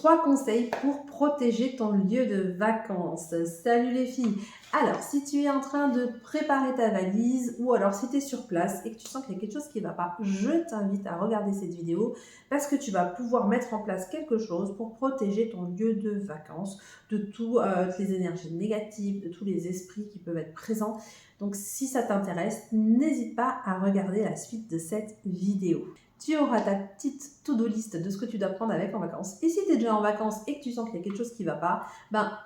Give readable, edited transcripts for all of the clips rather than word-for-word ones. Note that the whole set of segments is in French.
3 conseils pour protéger ton lieu de vacances. Salut les filles! Alors, si tu es en train de préparer ta valise ou alors si tu es sur place et que tu sens qu'il y a quelque chose qui ne va pas, je t'invite à regarder cette vidéo parce que tu vas pouvoir mettre en place quelque chose pour protéger ton lieu de vacances de toutes les énergies négatives, de tous les esprits qui peuvent être présents. Donc, si ça t'intéresse, n'hésite pas à regarder la suite de cette vidéo. Tu auras ta petite to-do list de ce que tu dois prendre avec en vacances. Et si tu es déjà en vacances et que tu sens qu'il y a quelque chose qui ne va pas,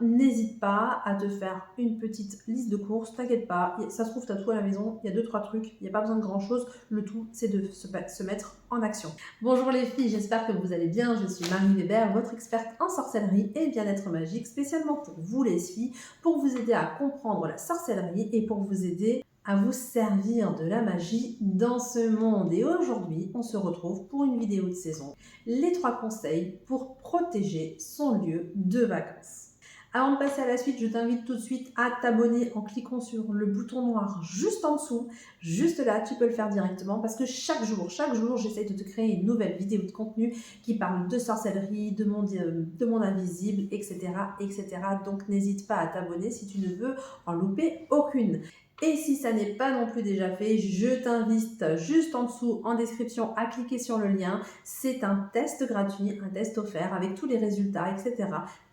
n'hésite pas à te faire une petite liste de courses. T'inquiète pas, ça se trouve, tu as tout à la maison, il y a 2-3 trucs, il n'y a pas besoin de grand-chose. Le tout, c'est de se mettre en action. Bonjour les filles, j'espère que vous allez bien. Je suis Marie Weber, votre experte en sorcellerie et bien-être magique, spécialement pour vous les filles, pour vous aider à comprendre la sorcellerie et pour vous aider à vous servir de la magie dans ce monde. Et aujourd'hui, on se retrouve pour une vidéo de saison. Les 3 conseils pour protéger son lieu de vacances. Avant de passer à la suite, je t'invite tout de suite à t'abonner en cliquant sur le bouton noir juste en dessous. Juste là, tu peux le faire directement parce que chaque jour, j'essaie de te créer une nouvelle vidéo de contenu qui parle de sorcellerie, de monde invisible, etc., etc. Donc, n'hésite pas à t'abonner si tu ne veux en louper aucune. Et si ça n'est pas non plus déjà fait, je t'invite juste en dessous en description à cliquer sur le lien. C'est un test gratuit, un test offert avec tous les résultats, etc.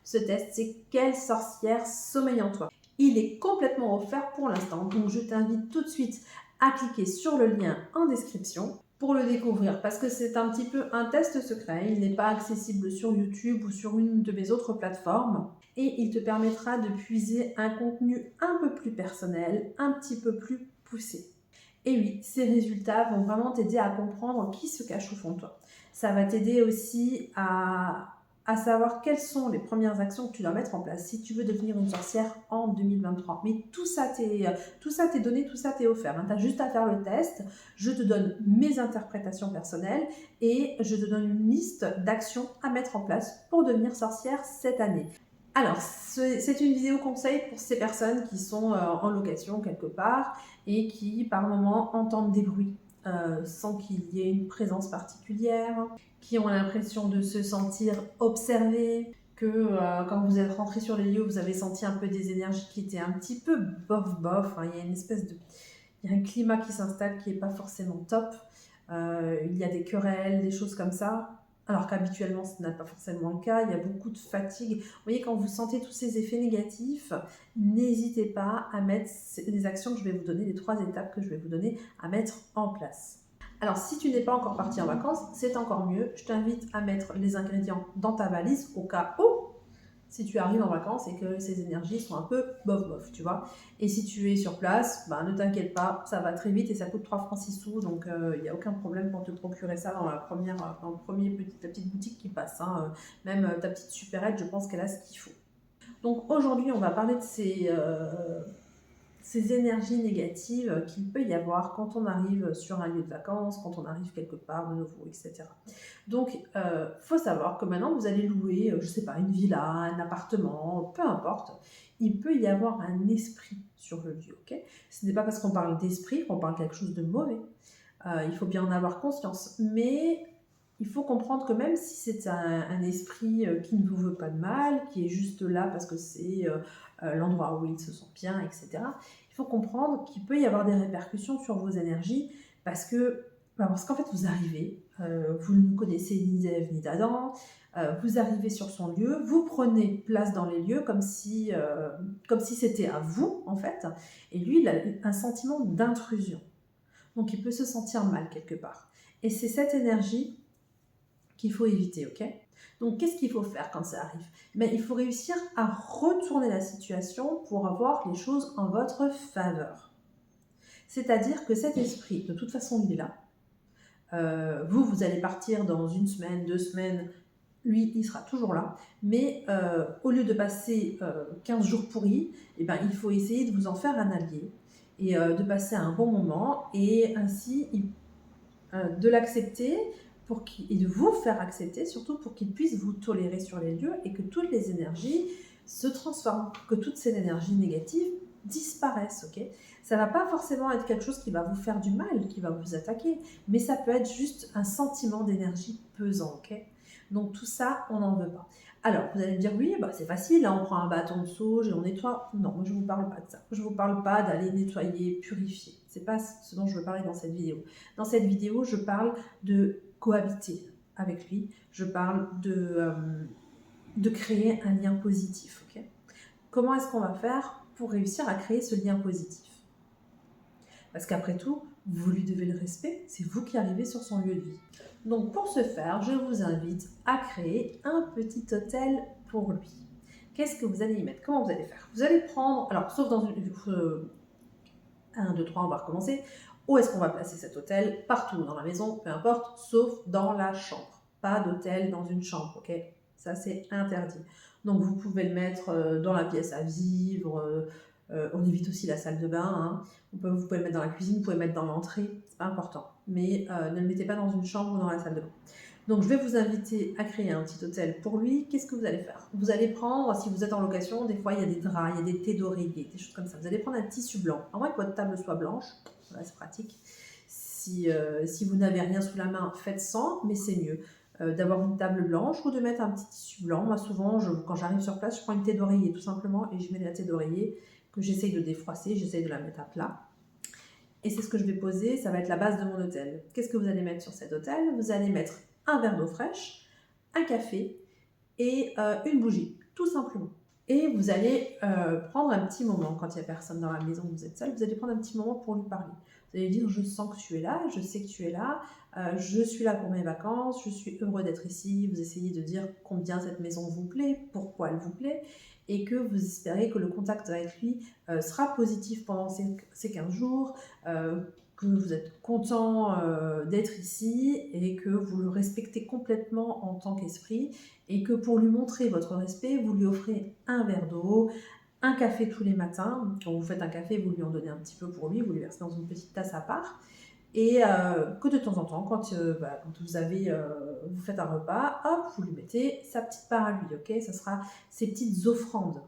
Ce test, c'est quelle sorcière sommeille en toi. Il est complètement offert pour l'instant, donc je t'invite tout de suite à cliquer sur le lien en description pour le découvrir parce que c'est un petit peu un test secret. Il n'est pas accessible sur YouTube ou sur une de mes autres plateformes. Et il te permettra de puiser un contenu un peu plus personnel, un petit peu plus poussé. Et oui, ces résultats vont vraiment t'aider à comprendre qui se cache au fond de toi. Ça va t'aider aussi à savoir quelles sont les premières actions que tu dois mettre en place si tu veux devenir une sorcière en 2023. Mais tout ça t'est donné, tout ça t'est offert. Tu as juste à faire le test. Je te donne mes interprétations personnelles et je te donne une liste d'actions à mettre en place pour devenir sorcière cette année. Alors, c'est une vidéo conseil pour ces personnes qui sont en location quelque part et qui, par moment, entendent des bruits sans qu'il y ait une présence particulière, qui ont l'impression de se sentir observées, que quand vous êtes rentré sur les lieux, vous avez senti un peu des énergies qui étaient un petit peu bof. Hein. Il y a une espèce de... Il y a un climat qui s'installe qui n'est pas forcément top. Il y a des querelles, des choses comme ça. Alors qu'habituellement, ce n'est pas forcément le cas. Il y a beaucoup de fatigue. Vous voyez, quand vous sentez tous ces effets négatifs, n'hésitez pas à mettre les actions que je vais vous donner, les 3 étapes que je vais vous donner à mettre en place. Alors, si tu n'es pas encore parti en vacances, c'est encore mieux. Je t'invite à mettre les ingrédients dans ta valise au cas où, si tu arrives en vacances et que ces énergies sont un peu bof, tu vois. Et si tu es sur place, ne t'inquiète pas, ça va très vite et ça coûte 3 francs 6 sous, donc il n'y a aucun problème pour te procurer ça dans la petite boutique qui passe. Hein. Même ta petite supérette, je pense qu'elle a ce qu'il faut. Donc aujourd'hui, on va parler de ces énergies négatives qu'il peut y avoir quand on arrive sur un lieu de vacances, quand on arrive quelque part de nouveau, etc. Donc, faut savoir que maintenant, vous allez louer, je sais pas, une villa, un appartement, peu importe. Il peut y avoir un esprit sur le lieu, ok? Ce n'est pas parce qu'on parle d'esprit qu'on parle quelque chose de mauvais. Il faut bien en avoir conscience. Mais il faut comprendre que même si c'est un esprit qui ne vous veut pas de mal, qui est juste là parce que c'est l'endroit où il se sent bien, etc., il faut comprendre qu'il peut y avoir des répercussions sur vos énergies parce qu'en fait, vous arrivez, vous ne connaissez ni d'Ève ni d'Adam, vous arrivez sur son lieu, vous prenez place dans les lieux comme si c'était à vous, en fait, et lui, il a un sentiment d'intrusion. Donc, il peut se sentir mal quelque part. Et c'est cette énergie qu'il faut éviter, ok? Donc, qu'est-ce qu'il faut faire quand ça arrive? Il faut réussir à retourner la situation pour avoir les choses en votre faveur. C'est-à-dire que cet esprit, de toute façon, il est là. Vous allez partir dans 1 semaine, 2 semaines, lui, il sera toujours là. Mais au lieu de passer 15 jours pourris, il faut essayer de vous en faire un allié et de passer un bon moment et ainsi de l'accepter et de vous faire accepter, surtout pour qu'il puisse vous tolérer sur les lieux et que toutes les énergies se transforment, que toutes ces énergies négatives disparaissent, ok? Ça ne va pas forcément être quelque chose qui va vous faire du mal, qui va vous attaquer, mais ça peut être juste un sentiment d'énergie pesant, ok? Donc tout ça, on n'en veut pas. Alors, vous allez me dire, oui, bah, c'est facile, là, on prend un bâton de sauge et on nettoie. Non, moi, je ne vous parle pas de ça. Je ne vous parle pas d'aller nettoyer, purifier. Ce n'est pas ce dont je veux parler dans cette vidéo. Dans cette vidéo, je parle de cohabiter avec lui. Je parle de créer un lien positif. Okay. Comment est-ce qu'on va faire pour réussir à créer ce lien positif? Parce qu'après tout, vous lui devez le respect, c'est vous qui arrivez sur son lieu de vie. Donc pour ce faire, je vous invite à créer un petit hôtel pour lui. Qu'est-ce que vous allez y mettre? Comment vous allez faire? Vous allez prendre, alors sauf dans une... 1, 2, 3, on va recommencer. Où est-ce qu'on va placer cet hôtel? Partout dans la maison, peu importe, sauf dans la chambre. Pas d'hôtel dans une chambre, ok? Ça, c'est interdit. Donc, vous pouvez le mettre dans la pièce à vivre. On évite aussi la salle de bain. Hein. Vous pouvez le mettre dans la cuisine, vous pouvez le mettre dans l'entrée. C'est pas important. Mais ne le mettez pas dans une chambre ou dans la salle de bain. Donc, je vais vous inviter à créer un petit hôtel pour lui. Qu'est-ce que vous allez faire? Vous allez prendre, si vous êtes en location, des fois, il y a des draps, il y a des thés d'oreiller, des choses comme ça. Vous allez prendre un tissu blanc. À moins que votre table soit blanche. Voilà, c'est pratique. Si vous n'avez rien sous la main, faites sans, mais c'est mieux d'avoir une table blanche ou de mettre un petit tissu blanc. Moi, souvent, quand j'arrive sur place, je prends une thé d'oreiller, tout simplement, et je mets la thé d'oreiller que j'essaye de défroisser, j'essaye de la mettre à plat. Et c'est ce que je vais poser, ça va être la base de mon hôtel. Qu'est-ce que vous allez mettre sur cet hôtel? Vous allez mettre un verre d'eau fraîche, un café et une bougie, tout simplement. Et vous allez prendre un petit moment, quand il n'y a personne dans la maison, vous êtes seul, vous allez prendre un petit moment pour lui parler. Vous allez dire, je sens que tu es là, je sais que tu es là, je suis là pour mes vacances, je suis heureux d'être ici. Vous essayez de dire combien cette maison vous plaît, pourquoi elle vous plaît, et que vous espérez que le contact avec lui sera positif pendant ces 15 jours, que vous êtes content d'être ici et que vous le respectez complètement en tant qu'esprit et que pour lui montrer votre respect, vous lui offrez un verre d'eau, un café tous les matins. Quand vous faites un café, vous lui en donnez un petit peu pour lui, vous lui versez dans une petite tasse à part. Et que de temps en temps, quand vous faites un repas, hop, vous lui mettez sa petite part à lui, ok? Ça sera ses petites offrandes.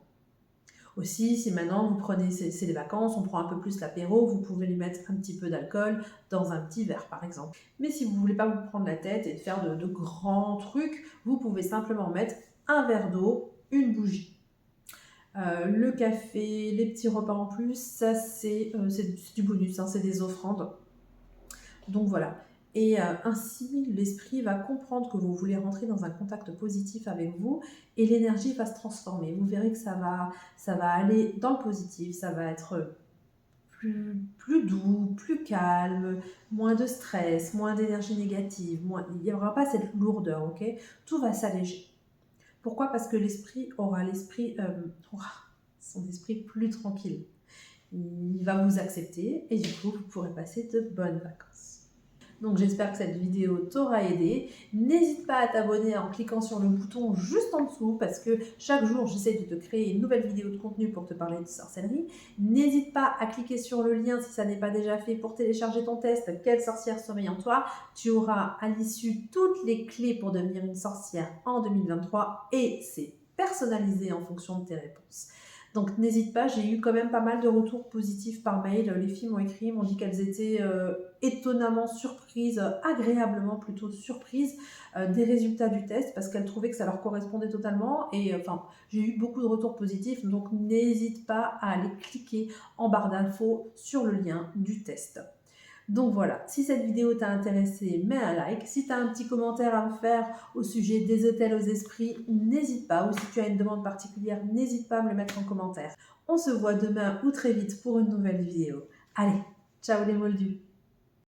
Aussi, si maintenant vous prenez, c'est les vacances, on prend un peu plus l'apéro, vous pouvez lui mettre un petit peu d'alcool dans un petit verre par exemple. Mais si vous ne voulez pas vous prendre la tête et faire de grands trucs, vous pouvez simplement mettre un verre d'eau, une bougie. Le café, les petits repas en plus, ça c'est du bonus, hein, c'est des offrandes. Donc voilà. Et ainsi, l'esprit va comprendre que vous voulez rentrer dans un contact positif avec vous et l'énergie va se transformer. Vous verrez que ça va aller dans le positif, ça va être plus doux, plus calme, moins de stress, moins d'énergie négative, il n'y aura pas cette lourdeur, ok? Tout va s'alléger. Pourquoi? Parce que l'esprit aura son esprit plus tranquille. Il va vous accepter et du coup, vous pourrez passer de bonnes vacances. Donc j'espère que cette vidéo t'aura aidé. N'hésite pas à t'abonner en cliquant sur le bouton juste en dessous parce que chaque jour j'essaie de te créer une nouvelle vidéo de contenu pour te parler de sorcellerie. N'hésite pas à cliquer sur le lien si ça n'est pas déjà fait pour télécharger ton test « Quelle sorcière sommeille en toi ?» Tu auras à l'issue toutes les clés pour devenir une sorcière en 2023 et c'est personnalisé en fonction de tes réponses. Donc n'hésite pas, j'ai eu quand même pas mal de retours positifs par mail. Les filles m'ont écrit, m'ont dit qu'elles étaient étonnamment surprises, agréablement plutôt surprises des résultats du test parce qu'elles trouvaient que ça leur correspondait totalement. Et enfin, j'ai eu beaucoup de retours positifs, donc n'hésite pas à aller cliquer en barre d'infos sur le lien du test. Donc voilà, si cette vidéo t'a intéressé, mets un like. Si tu as un petit commentaire à me faire au sujet des hôtels aux esprits, n'hésite pas. Ou si tu as une demande particulière, n'hésite pas à me le mettre en commentaire. On se voit demain ou très vite pour une nouvelle vidéo. Allez, ciao les moldus!